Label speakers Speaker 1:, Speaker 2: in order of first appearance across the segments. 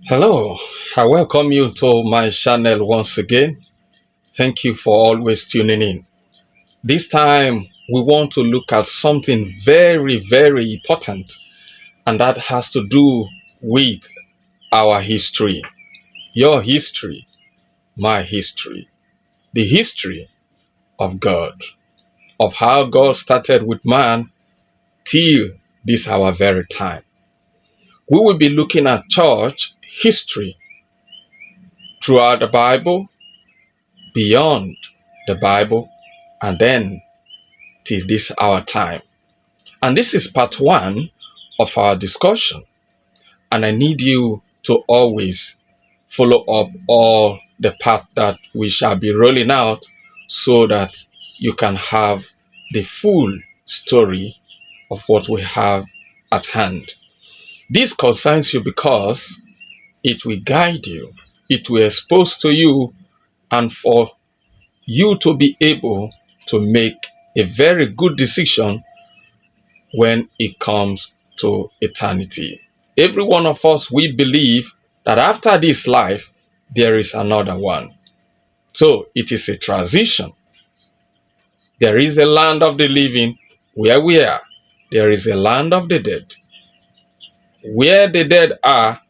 Speaker 1: Hello, I welcome you to my channel once again. Thank you for always tuning in. This time, we want to look at something very, very important, and that has to do with our history. Your history, my history, the history of God, of how God started with man till this our very time. We will be looking at church history throughout the Bible, beyond the Bible, and then till this our time. And this is part one of our discussion. And I need you to always follow up all the path that we shall be rolling out so that you can have the full story of what we have at hand. This concerns you because it will guide you, it will expose to you, and for you to be able to make a very good decision when it comes to eternity. Every one of us, we believe that after this life, there is another one. So it is a transition. There is a land of the living where we are. There is a land of the dead. Where the dead are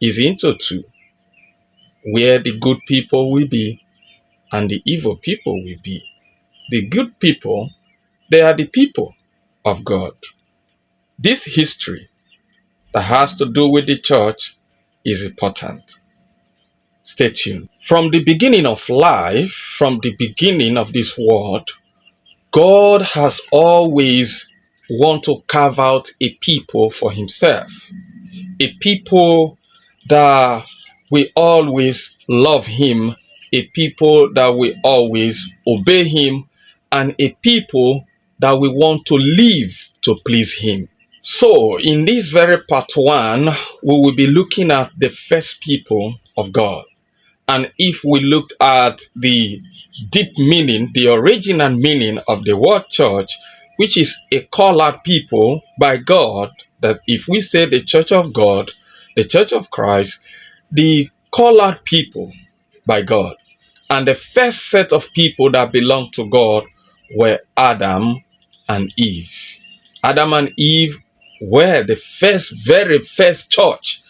Speaker 1: is into two. Where the good people will be and the evil people will be. The good people, they are the people of God. This history that has to do with the church is important. Stay tuned. From the beginning of life, from the beginning of this world, God has always want to carve out a people for himself. A people that will always love him, a people that will always obey him, and a people that will want to live to please him. So, in this very part one, we will be looking at the first people of God. And if we looked at the deep meaning, the original meaning of the word church, which is a call out people by God, that if we say the church of God, the church of Christ, the call out people by God. And the first set of people that belonged to God were Adam and Eve. Adam and Eve were the very first church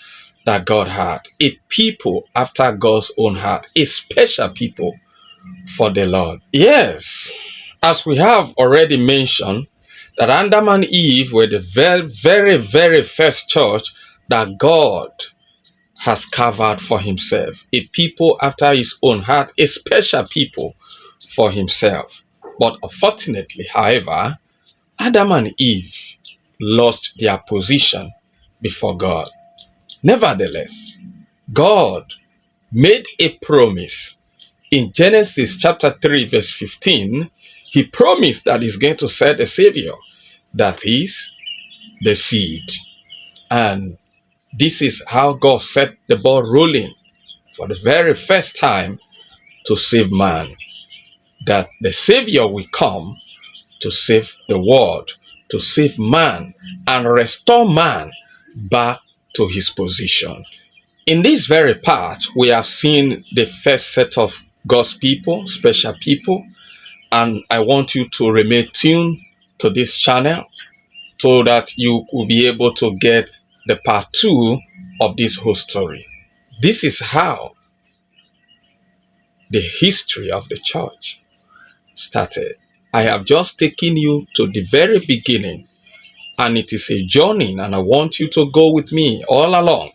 Speaker 1: that God had. A people after God's own heart. A special people for the Lord. Yes, as we have already mentioned, that Adam and Eve were the very first church that God has covered for himself. A people after his own heart. A special people for himself. But unfortunately, however, Adam and Eve lost their position before God. Nevertheless, God made a promise in Genesis chapter 3 verse 15. He promised that he's going to send a savior, that is the seed. And this is how God set the ball rolling for the very first time to save man, that the savior will come to save the world, to save man and restore man back to his position. In this very part, we have seen the first set of God's people, special people, and I want you to remain tuned to this channel so that you will be able to get the part two of this whole story. This is how the history of the church started. I have just taken you to the very beginning, and it is a journey, and I want you to go with me all along,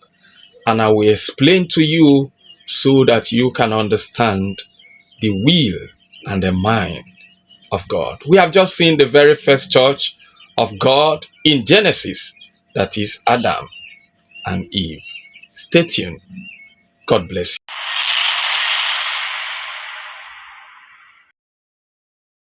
Speaker 1: and I will explain to you so that you can understand the will and the mind of God. We have just seen the very first church of God in Genesis, that is Adam and Eve. Stay tuned. God bless you.